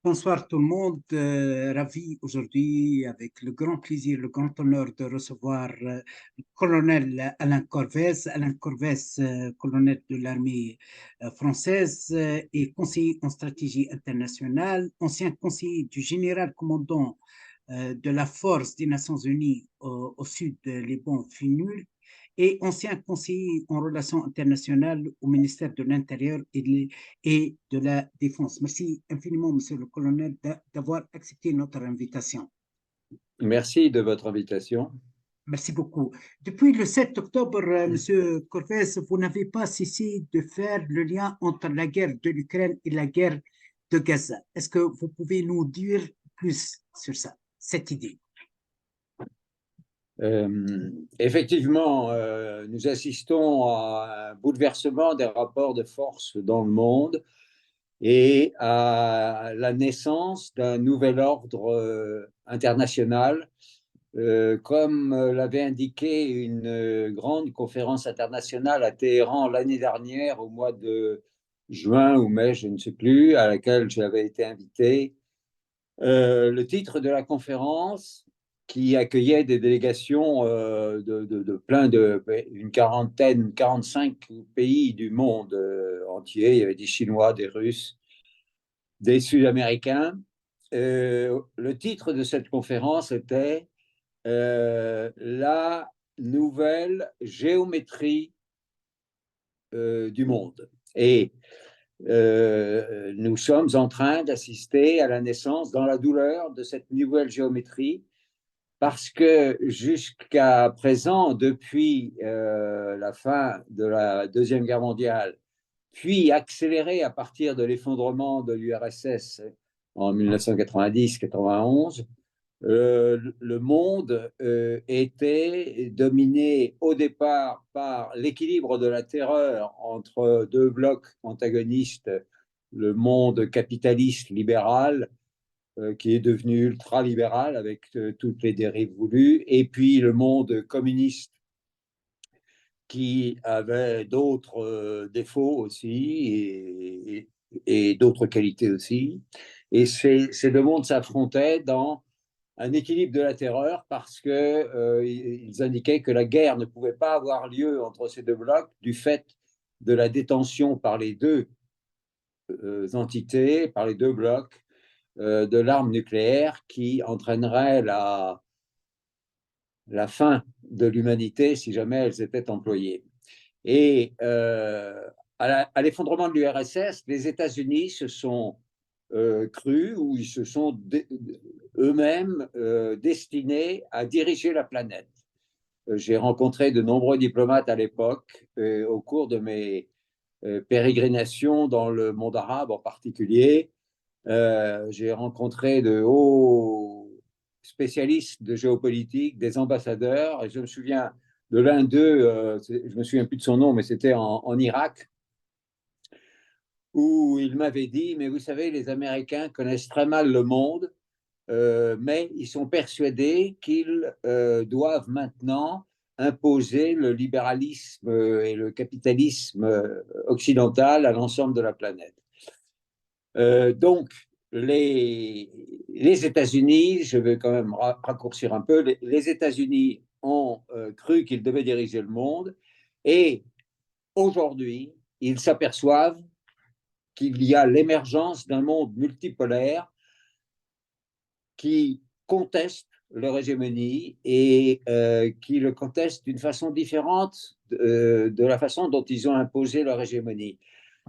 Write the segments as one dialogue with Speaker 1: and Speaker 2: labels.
Speaker 1: Bonsoir tout le monde. Ravi aujourd'hui, avec le grand plaisir, le grand honneur de recevoir le colonel Alain Corvès. Alain Corvès, colonel de l'armée française et conseiller en stratégie internationale, ancien conseiller du général commandant de la force des Nations Unies au sud de Liban-Finul et ancien conseiller en relations internationales au ministère de l'Intérieur et de la Défense. Merci infiniment, Monsieur le Colonel, d'avoir accepté notre invitation.
Speaker 2: Merci de votre invitation.
Speaker 1: Merci beaucoup. Depuis le 7 octobre, Monsieur Corvès, vous n'avez pas cessé de faire le lien entre la guerre de l'Ukraine et la guerre de Gaza. Est-ce que vous pouvez nous dire plus sur ça, cette idée?
Speaker 2: Effectivement, nous assistons à un bouleversement des rapports de force dans le monde et à la naissance d'un nouvel ordre international, comme l'avait indiqué une grande conférence internationale à Téhéran l'année dernière, au mois de juin ou mai, je ne sais plus, à laquelle j'avais été invité. Le titre de la conférence, qui accueillait des délégations une quarantaine, 45 pays du monde entier. Il y avait des Chinois, des Russes, des Sud-Américains. Le titre de cette conférence était La nouvelle géométrie du monde. Et nous sommes en train d'assister à la naissance, dans la douleur, de cette nouvelle géométrie, parce que jusqu'à présent, depuis la fin de la Deuxième Guerre mondiale, puis accélérée à partir de l'effondrement de l'URSS en 1990-91, le monde était dominé au départ par l'équilibre de la terreur entre deux blocs antagonistes, le monde capitaliste libéral qui est devenu ultra-libéral avec toutes les dérives voulues, et puis le monde communiste qui avait d'autres défauts aussi et d'autres qualités aussi. Et ces deux mondes s'affrontaient dans un équilibre de la terreur parce qu'ils indiquaient que la guerre ne pouvait pas avoir lieu entre ces deux blocs du fait de la détention par les deux entités, par les deux blocs, de l'arme nucléaire qui entraînerait la fin de l'humanité si jamais elles étaient employées. Et à l'effondrement de l'URSS, les États-Unis se sont crus, ou ils se sont eux-mêmes destinés à diriger la planète. J'ai rencontré de nombreux diplomates à l'époque, au cours de mes pérégrinations dans le monde arabe en particulier. J'ai rencontré de hauts spécialistes de géopolitique, des ambassadeurs, et je me souviens de l'un d'eux, je ne me souviens plus de son nom, mais c'était en Irak, où il m'avait dit, mais vous savez, les Américains connaissent très mal le monde, mais ils sont persuadés qu'ils doivent maintenant imposer le libéralisme et le capitalisme occidental à l'ensemble de la planète. Donc, les États-Unis, je vais quand même raccourcir un peu, les États-Unis ont cru qu'ils devaient diriger le monde, et aujourd'hui, ils s'aperçoivent qu'il y a l'émergence d'un monde multipolaire qui conteste leur hégémonie et qui le conteste d'une façon différente de la façon dont ils ont imposé leur hégémonie.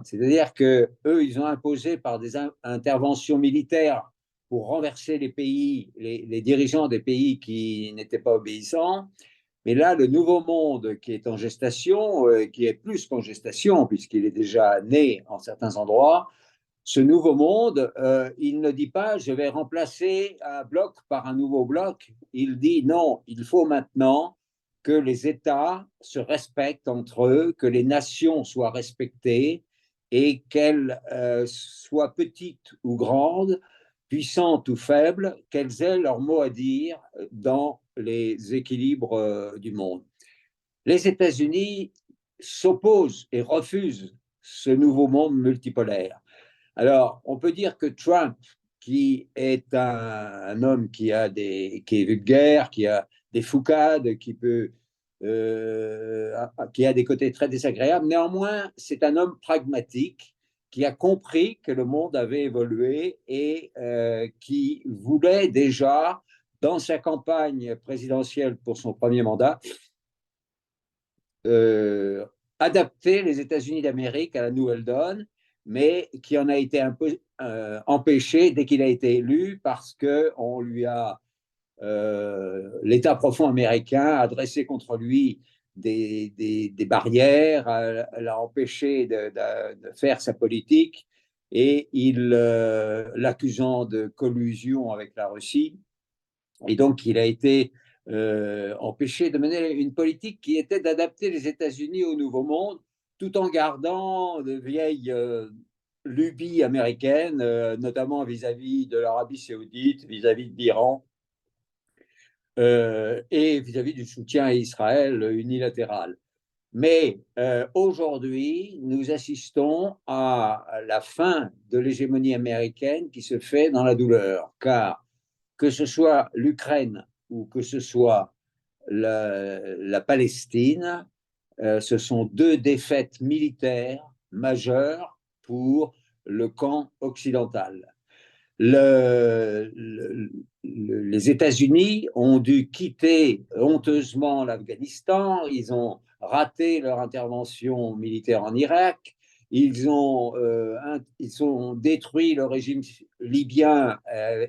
Speaker 2: C'est-à-dire qu'eux, ils ont imposé par des interventions militaires pour renverser les pays, les dirigeants des pays qui n'étaient pas obéissants. Mais là, le nouveau monde qui est en gestation, qui est plus qu'en gestation, puisqu'il est déjà né en certains endroits, ce nouveau monde, il ne dit pas je vais remplacer un bloc par un nouveau bloc. Il dit non, il faut maintenant que les États se respectent entre eux, que les nations soient respectées et qu'elles soient petites ou grandes, puissantes ou faibles, qu'elles aient leur mot à dire dans les équilibres du monde. Les États-Unis s'opposent et refusent ce nouveau monde multipolaire. Alors, on peut dire que Trump, qui est un homme qui est vulgaire, qui a des foucades, qui a des côtés très désagréables. Néanmoins, c'est un homme pragmatique qui a compris que le monde avait évolué et qui voulait déjà, dans sa campagne présidentielle pour son premier mandat, adapter les États-Unis d'Amérique à la nouvelle donne, mais qui en a été un peu empêché dès qu'il a été élu parce qu'on lui a l'État profond américain a dressé contre lui des barrières, l'a empêché de faire sa politique et l'accusant de collusion avec la Russie. Et donc, il a été empêché de mener une politique qui était d'adapter les États-Unis au nouveau monde, tout en gardant de vieilles lubies américaines, notamment vis-à-vis de l'Arabie saoudite, vis-à-vis de l'Iran, et vis-à-vis du soutien à Israël unilatéral. Mais aujourd'hui, nous assistons à la fin de l'hégémonie américaine qui se fait dans la douleur, car que ce soit l'Ukraine ou que ce soit la Palestine, ce sont deux défaites militaires majeures pour le camp occidental. Les États-Unis ont dû quitter honteusement l'Afghanistan, ils ont raté leur intervention militaire en Irak, ils ont détruit le régime libyen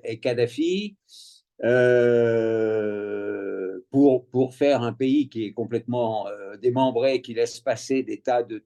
Speaker 2: et Kadhafi pour faire un pays qui est complètement démembré, qui laisse passer des tas de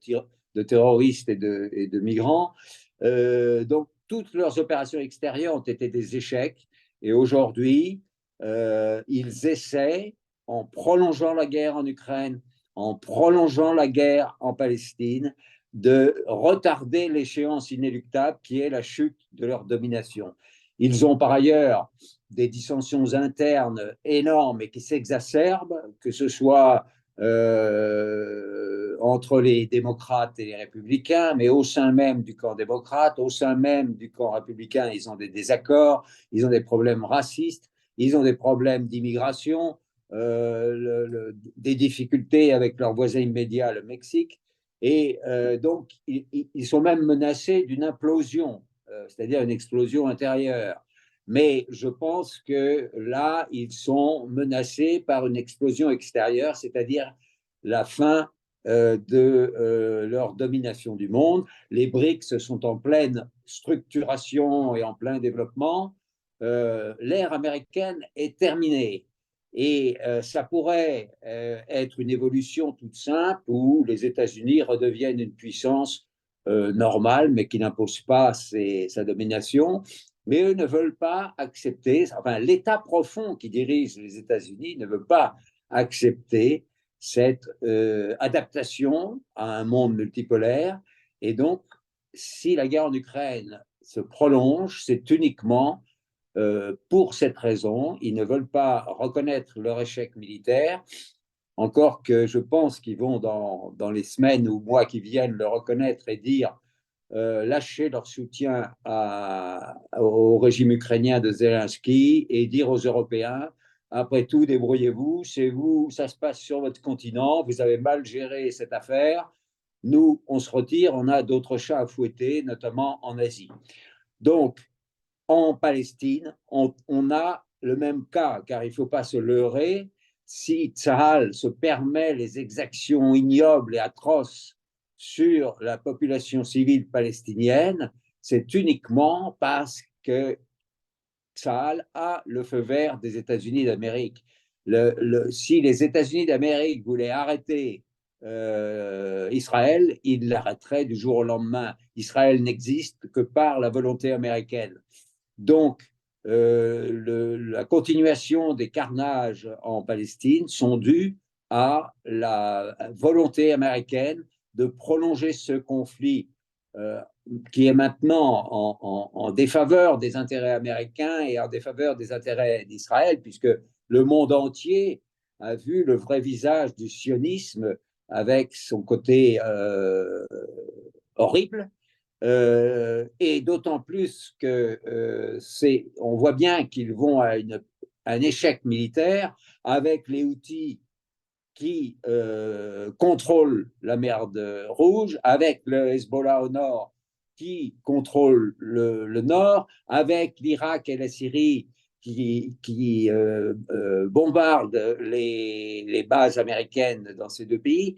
Speaker 2: terroristes et de migrants. Donc, toutes leurs opérations extérieures ont été des échecs. Et aujourd'hui, ils essaient, en prolongeant la guerre en Ukraine, en prolongeant la guerre en Palestine, de retarder l'échéance inéluctable qui est la chute de leur domination. Ils ont par ailleurs des dissensions internes énormes et qui s'exacerbent, que ce soit entre les démocrates et les républicains, mais au sein même du camp démocrate, au sein même du camp républicain, ils ont des désaccords, ils ont des problèmes racistes, ils ont des problèmes d'immigration, des difficultés avec leur voisin immédiat, le Mexique, et donc ils sont même menacés d'une implosion, c'est-à-dire une explosion intérieure. Mais je pense que là, ils sont menacés par une explosion extérieure, c'est-à-dire la fin de leur domination du monde. Les BRICS sont en pleine structuration et en plein développement. L'ère américaine est terminée. Et ça pourrait être une évolution toute simple où les États-Unis redeviennent une puissance normale, mais qui n'impose pas sa domination. Mais eux ne veulent pas accepter, enfin l'État profond qui dirige les États-Unis ne veut pas accepter cette adaptation à un monde multipolaire. Et donc, si la guerre en Ukraine se prolonge, c'est uniquement pour cette raison. Ils ne veulent pas reconnaître leur échec militaire, encore que je pense qu'ils vont dans les semaines ou mois qui viennent le reconnaître et dire lâcher leur soutien au régime ukrainien de Zelensky et dire aux Européens, après tout, débrouillez-vous, c'est vous, ça se passe sur votre continent, vous avez mal géré cette affaire, nous, on se retire, on a d'autres chats à fouetter, notamment en Asie. Donc, en Palestine, on a le même cas, car il ne faut pas se leurrer, si Tsahal se permet les exactions ignobles et atroces sur la population civile palestinienne, c'est uniquement parce que Tsahal a le feu vert des États-Unis d'Amérique. Si les États-Unis d'Amérique voulaient arrêter Israël, ils l'arrêteraient du jour au lendemain. Israël n'existe que par la volonté américaine. Donc, la continuation des carnages en Palestine sont dus à la volonté américaine de prolonger ce conflit qui est maintenant en défaveur des intérêts américains et en défaveur des intérêts d'Israël, puisque le monde entier a vu le vrai visage du sionisme avec son côté horrible, Et d'autant plus que on voit bien qu'ils vont à un échec militaire avec les Houthis qui contrôlent la mer Rouge, avec le Hezbollah au nord qui contrôle le nord, avec l'Irak et la Syrie qui bombardent les bases américaines dans ces deux pays.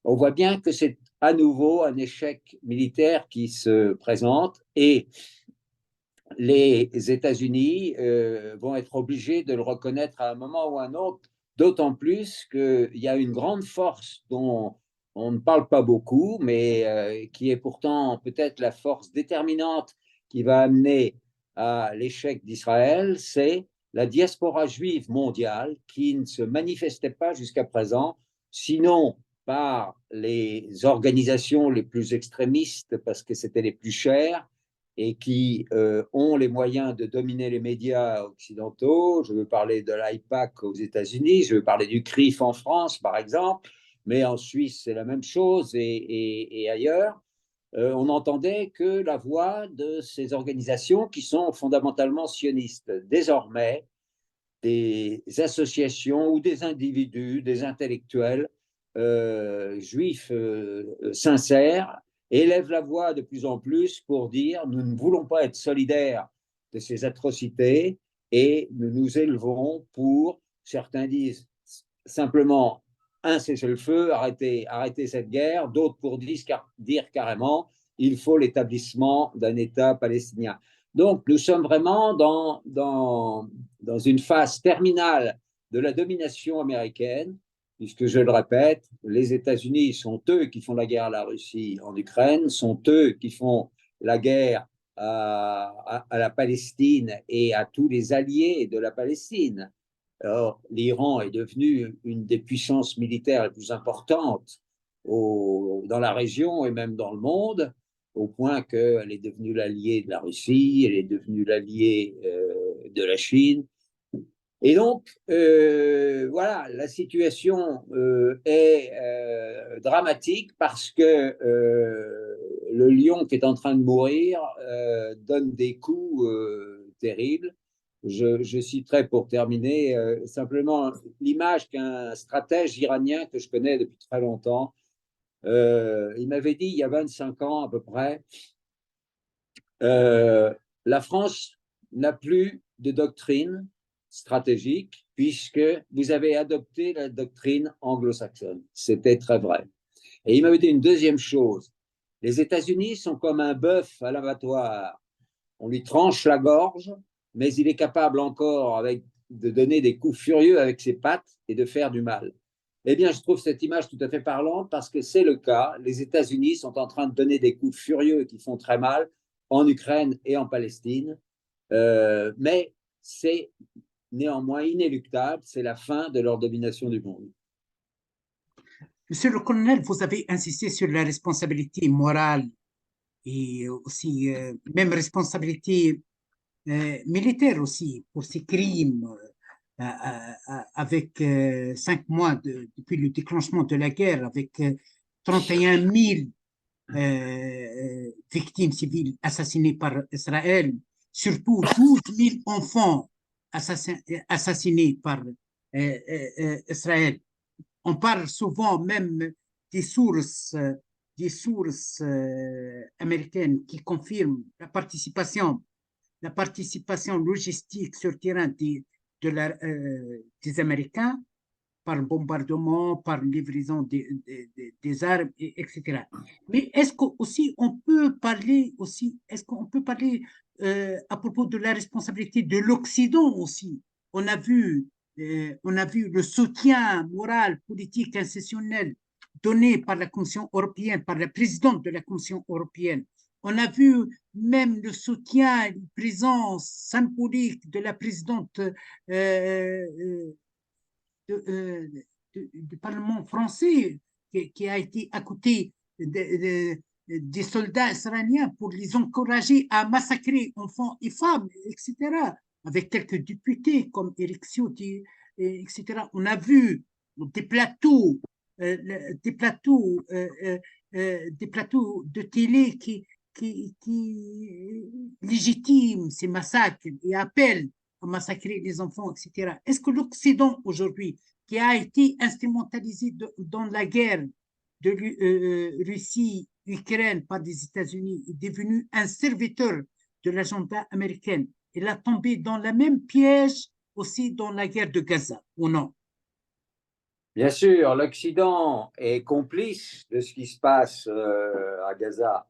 Speaker 2: On voit bien que c'est à nouveau un échec militaire qui se présente et les États-Unis vont être obligés de le reconnaître à un moment ou à un autre, d'autant plus qu'il y a une grande force dont on ne parle pas beaucoup, mais qui est pourtant peut-être la force déterminante qui va amener à l'échec d'Israël, c'est la diaspora juive mondiale qui ne se manifestait pas jusqu'à présent, sinon par les organisations les plus extrémistes parce que c'était les plus chères, et qui ont les moyens de dominer les médias occidentaux. Je veux parler de l'AIPAC aux États-Unis, je veux parler du CRIF en France, par exemple, mais en Suisse, c'est la même chose et ailleurs. On n'entendait que la voix de ces organisations qui sont fondamentalement sionistes. Désormais, des associations ou des individus, des intellectuels juifs sincères élèvent la voix de plus en plus pour dire nous ne voulons pas être solidaires de ces atrocités et nous nous élevons pour, certains disent simplement un cessez-le-feu, arrêter cette guerre, d'autres pour dire carrément il faut l'établissement d'un État palestinien. Donc, nous sommes vraiment dans une phase terminale de la domination américaine, puisque, je le répète, les États-Unis sont eux qui font la guerre à la Russie en Ukraine, sont eux qui font la guerre à la Palestine et à tous les alliés de la Palestine. Alors, l'Iran est devenu une des puissances militaires les plus importantes dans la région et même dans le monde, au point qu'elle est devenue l'alliée de la Russie, elle est devenue l'alliée de la Chine. Et donc, voilà, la situation est dramatique parce que le lion qui est en train de mourir donne des coups terribles. Je citerai pour terminer simplement l'image qu'un stratège iranien que je connais depuis très longtemps, il m'avait dit il y a 25 ans à peu près, la France n'a plus de doctrine stratégique puisque vous avez adopté la doctrine anglo-saxonne. C'était très vrai. Et il m'avait dit une deuxième chose, les États-Unis sont comme un bœuf à l'abattoir. On lui tranche la gorge, mais il est capable encore de donner des coups furieux avec ses pattes et de faire du mal. Eh bien, je trouve cette image tout à fait parlante parce que c'est le cas. Les États-Unis sont en train de donner des coups furieux qui font très mal en Ukraine et en Palestine, mais c'est néanmoins inéluctable, c'est la fin de leur domination du monde.
Speaker 1: Monsieur le colonel, vous avez insisté sur la responsabilité morale et aussi même responsabilité militaire aussi pour ces crimes avec 5 mois depuis le déclenchement de la guerre, avec 31 000 victimes civiles assassinées par Israël, surtout 12 000 enfants assassinés par Israël. On parle souvent même des sources, américaines qui confirment la participation logistique sur terrain des Américains par bombardement, par livraison des armes, etc. Mais est-ce qu'aussi on peut parler à propos de la responsabilité de l'Occident aussi? On a vu le soutien moral, politique, institutionnel donné par la Commission européenne, par la présidente de la Commission européenne. On a vu même le soutien, une présence symbolique de la présidente du Parlement français qui a été à côté des soldats israéliens pour les encourager à massacrer enfants et femmes, etc., avec quelques députés comme Eric Ciotti, etc. On a vu des plateaux, des plateaux de télé qui légitime ces massacres et appelle à massacrer les enfants, etc. Est-ce que l'Occident aujourd'hui, qui a été instrumentalisé dans la guerre de Russie-Ukraine par les États-Unis, est devenu un serviteur de l'agenda américain? Il a tombé dans le même piège aussi dans la guerre de Gaza, ou non?
Speaker 2: Bien sûr, l'Occident est complice de ce qui se passe à Gaza.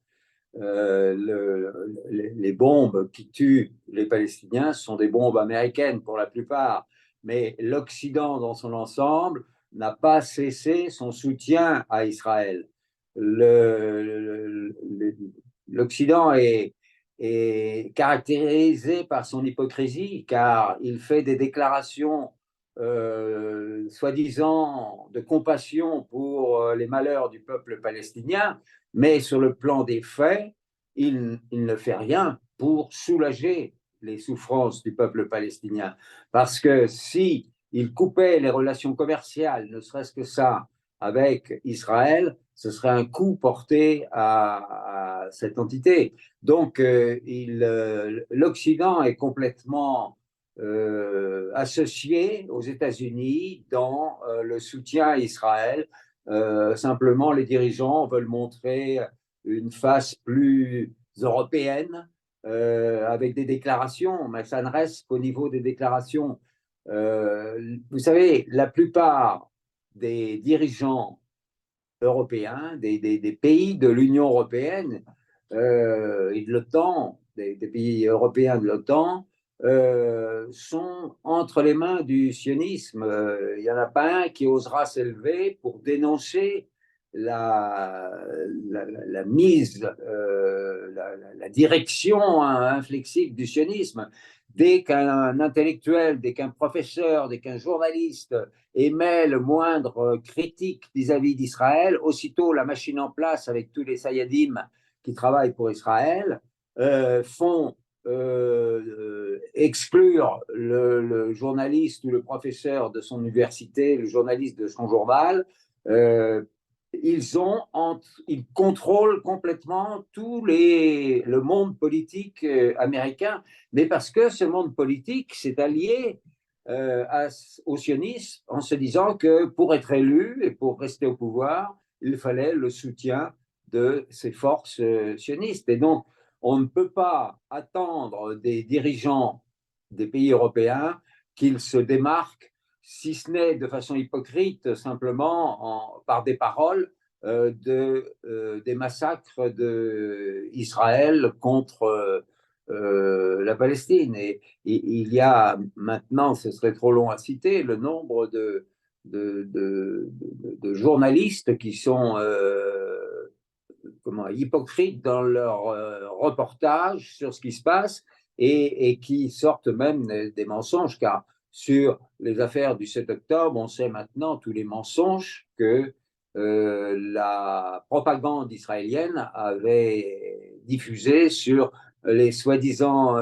Speaker 2: Les bombes qui tuent les Palestiniens sont des bombes américaines pour la plupart, mais l'Occident dans son ensemble n'a pas cessé son soutien à Israël. L'Occident est caractérisé par son hypocrisie, car il fait des déclarations soi-disant de compassion pour les malheurs du peuple palestinien, mais sur le plan des faits, il ne fait rien pour soulager les souffrances du peuple palestinien. Parce que si il coupait les relations commerciales, ne serait-ce que ça, avec Israël, ce serait un coup porté à cette entité. Donc, l'Occident est complètement associé aux États-Unis dans le soutien à Israël. Simplement, les dirigeants veulent montrer une face plus européenne avec des déclarations, mais ça ne reste qu'au niveau des déclarations. Vous savez, la plupart des dirigeants européens, des pays de l'Union européenne et de l'OTAN, des pays européens de l'OTAN, sont entre les mains du sionisme. Il n'y en a pas un qui osera s'élever pour dénoncer la mise, la direction inflexible du sionisme. Dès qu'un intellectuel, dès qu'un professeur, dès qu'un journaliste émet le moindre critique vis-à-vis d'Israël, aussitôt la machine en place avec tous les sayadim qui travaillent pour Israël font exclure le journaliste ou le professeur de son université, le journaliste de son journal. Ils contrôlent complètement le monde politique américain, mais parce que ce monde politique s'est allié au sionisme en se disant que pour être élu et pour rester au pouvoir, il fallait le soutien de ces forces sionistes. Et donc, on ne peut pas attendre des dirigeants des pays européens qu'ils se démarquent, si ce n'est de façon hypocrite, simplement par des paroles des massacres d'Israël contre la Palestine. Et il y a maintenant, ce serait trop long à citer, le nombre de journalistes qui sont hypocrites dans leur reportage sur ce qui se passe et qui sortent même des mensonges, car sur les affaires du 7 octobre, on sait maintenant tous les mensonges que la propagande israélienne avait diffusés sur les soi-disant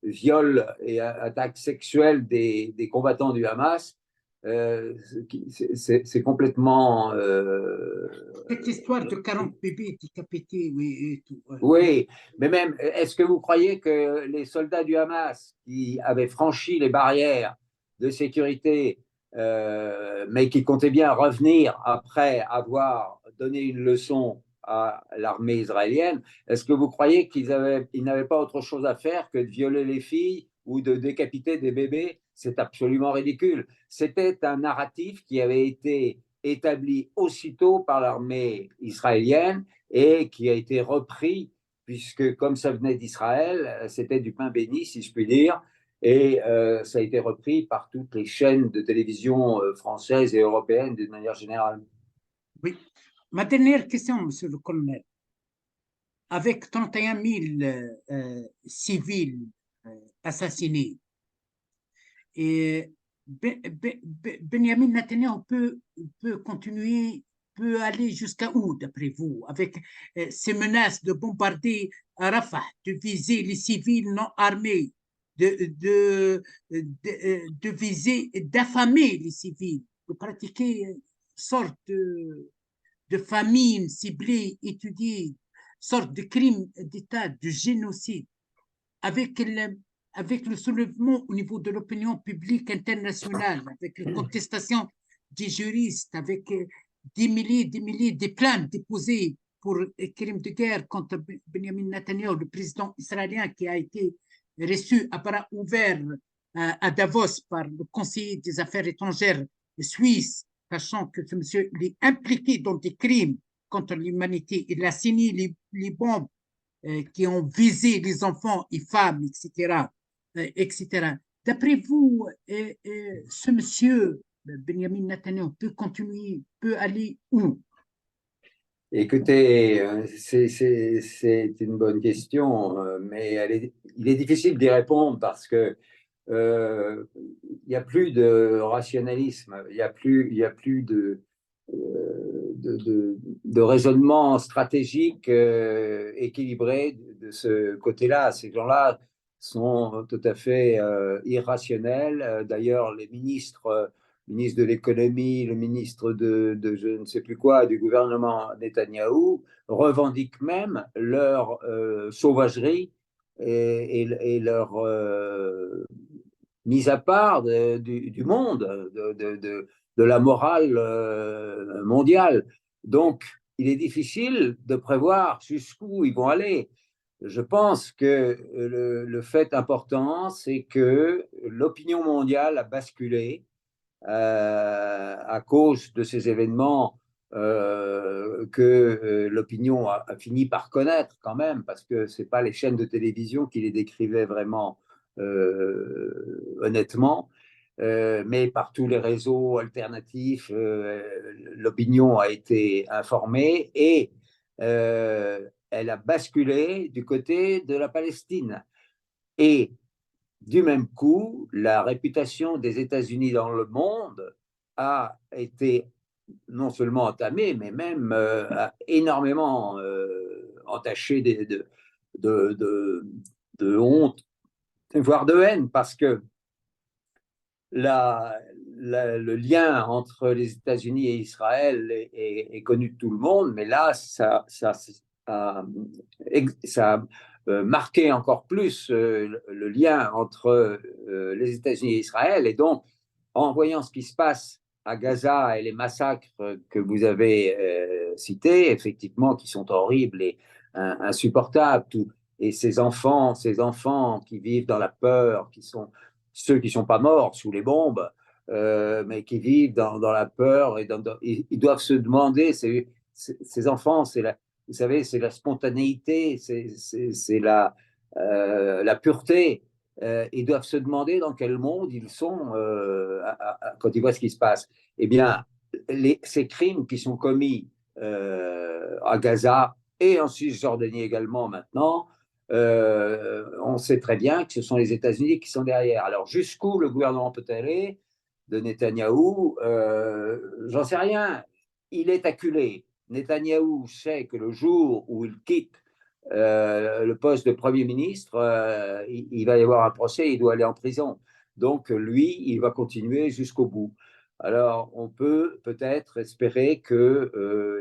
Speaker 2: viols et attaques sexuelles des combattants du Hamas. C'est complètement
Speaker 1: Cette histoire de 40 bébés décapités, oui, et tout. Ouais.
Speaker 2: oui, mais même, est-ce que vous croyez que les soldats du Hamas qui avaient franchi les barrières de sécurité, mais qui comptaient bien revenir après avoir donné une leçon à l'armée israélienne, est-ce que vous croyez qu'ils n'avaient pas autre chose à faire que de violer les filles ou de décapiter des bébés? C'est absolument ridicule. C'était un narratif qui avait été établi aussitôt par l'armée israélienne et qui a été repris, puisque comme ça venait d'Israël, c'était du pain béni, si je puis dire, et ça a été repris par toutes les chaînes de télévision françaises et européennes d'une manière générale.
Speaker 1: Oui. Ma dernière question, monsieur le colonel. Avec 31 000 civils assassinés, et Benjamin Netanyahu peut continuer, peut aller jusqu'à où, d'après vous, avec ces menaces de bombarder à Rafah, de viser les civils non armés, de viser, d'affamer les civils, de pratiquer une sorte de famine ciblée, étudiée sorte de crime d'État, de génocide, avec avec le soulèvement au niveau de l'opinion publique internationale, avec les contestations des juristes, avec des milliers de plaintes déposées pour crimes de guerre contre Benjamin Netanyahu, le président israélien qui a été reçu à bras ouverts à Davos par le conseiller des affaires étrangères suisse, sachant que ce monsieur est impliqué dans des crimes contre l'humanité. Il a signé les bombes qui ont visé les enfants et femmes, etc. etc. D'après vous, ce monsieur, Benjamin Netanyahu, peut continuer, peut aller où?
Speaker 2: Écoutez, c'est une bonne question, mais il est difficile d'y répondre parce que il n'y a plus de rationalisme, il y a plus de raisonnement stratégique équilibré de ce côté-là. Ces gens-là sont tout à fait irrationnels. D'ailleurs, les ministres, ministre de l'économie, le ministre de je ne sais plus quoi du gouvernement Netanyahou revendiquent même leur sauvagerie et leur mise à part du monde, de la morale mondiale. Donc, il est difficile de prévoir jusqu'où ils vont aller. Je pense que le fait important, c'est que l'opinion mondiale a basculé à cause de ces événements que l'opinion a fini par connaître quand même, parce que ce n'est pas les chaînes de télévision qui les décrivaient vraiment honnêtement, mais par tous les réseaux alternatifs, l'opinion a été informée et elle a basculé du côté de la Palestine. Et du même coup, la réputation des États-Unis dans le monde a été non seulement entamée, mais même énormément entachée de, de, de honte, voire de haine, parce que le lien entre les États-Unis et Israël est connu de tout le monde, mais là, ça a marqué encore plus le lien entre les États-Unis et Israël. Et donc, en voyant ce qui se passe à Gaza et les massacres que vous avez cités, effectivement, qui sont horribles et insupportables, et ces enfants qui vivent dans la peur, qui sont ceux qui ne sont pas morts sous les bombes, mais qui vivent dans la peur, ils doivent se demander, ces enfants, vous savez, c'est la spontanéité, c'est la pureté. Ils doivent se demander dans quel monde ils sont quand ils voient ce qui se passe. Eh bien, ces crimes qui sont commis à Gaza et en Cisjordanie également maintenant, on sait très bien que ce sont les États-Unis qui sont derrière. Alors, jusqu'où le gouvernement peut aller de Netanyahou, j'en sais rien. Il est acculé. Netanyahou sait que le jour où il quitte le poste de Premier ministre, il va y avoir un procès, il doit aller en prison. Donc, lui, il va continuer jusqu'au bout. Alors, on peut peut-être espérer que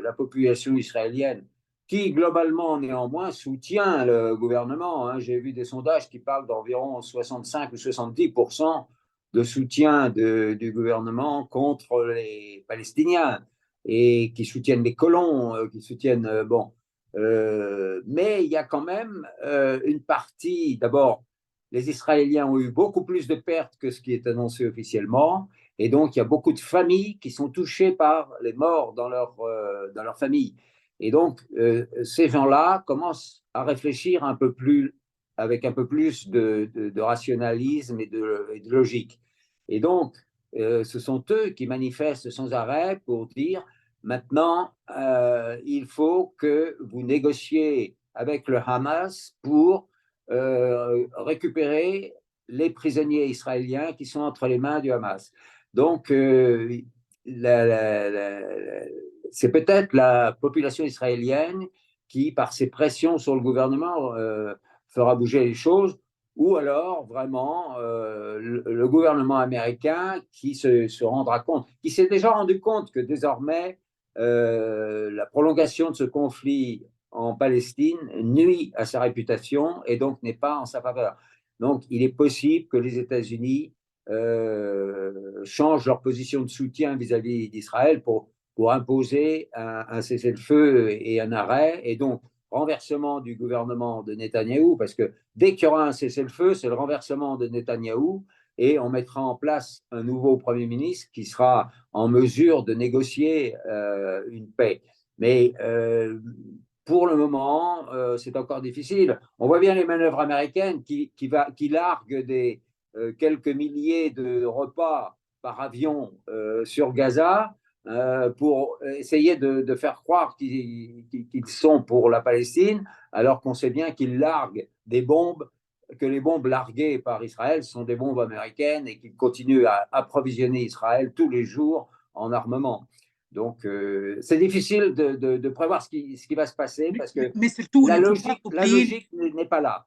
Speaker 2: la population israélienne, qui globalement néanmoins soutient le gouvernement, hein, j'ai vu des sondages qui parlent d'environ 65 ou 70% de soutien du gouvernement contre les Palestiniens et qui soutiennent les colons, qui soutiennent, bon, mais il y a quand même une partie, d'abord, les Israéliens ont eu beaucoup plus de pertes que ce qui est annoncé officiellement, et donc il y a beaucoup de familles qui sont touchées par les morts dans leur famille. Et donc, ces gens-là commencent à réfléchir un peu plus, avec un peu plus de rationalisme et de logique. Et donc, ce sont eux qui manifestent sans arrêt pour dire maintenant, il faut que vous négociez avec le Hamas pour récupérer les prisonniers israéliens qui sont entre les mains du Hamas. Donc, c'est peut-être la population israélienne qui, par ses pressions sur le gouvernement, fera bouger les choses, ou alors vraiment le gouvernement américain qui se rendra compte, qui s'est déjà rendu compte que désormais, la prolongation de ce conflit en Palestine nuit à sa réputation et donc n'est pas en sa faveur. Donc, il est possible que les États-Unis changent leur position de soutien vis-à-vis d'Israël pour imposer un cessez-le-feu et un arrêt, et donc renversement du gouvernement de Netanyahou, parce que dès qu'il y aura un cessez-le-feu, c'est le renversement de Netanyahou, et on mettra en place un nouveau Premier ministre qui sera en mesure de négocier une paix. Mais pour le moment, c'est encore difficile. On voit bien les manœuvres américaines qui larguent quelques milliers de repas par avion sur Gaza pour essayer de faire croire qu'ils sont pour la Palestine, alors qu'on sait bien qu'ils larguent des bombes, que les bombes larguées par Israël sont des bombes américaines et qu'ils continuent à approvisionner Israël tous les jours en armement. Donc, c'est difficile de prévoir ce qui va se passer parce que
Speaker 1: mais surtout,
Speaker 2: la
Speaker 1: il ne faut pas oublier,
Speaker 2: logique n'est pas là.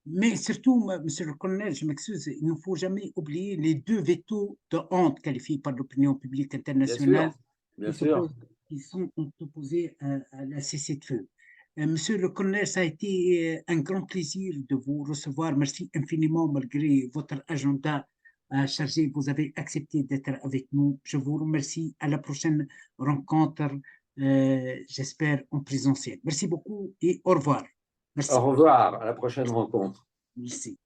Speaker 1: Mais surtout, monsieur le colonel, je m'excuse, il ne faut jamais oublier les deux vétos de honte qualifiés par l'opinion publique internationale
Speaker 2: Bien sûr.
Speaker 1: qui sont opposés à la cessez-le-feu. Monsieur le colonel, ça a été un grand plaisir de vous recevoir. Merci infiniment malgré votre agenda chargé. Vous avez accepté d'être avec nous. Je vous remercie. À la prochaine rencontre, j'espère en présentiel. Merci beaucoup et au revoir. Merci.
Speaker 2: Au revoir, à la prochaine rencontre.
Speaker 1: Merci.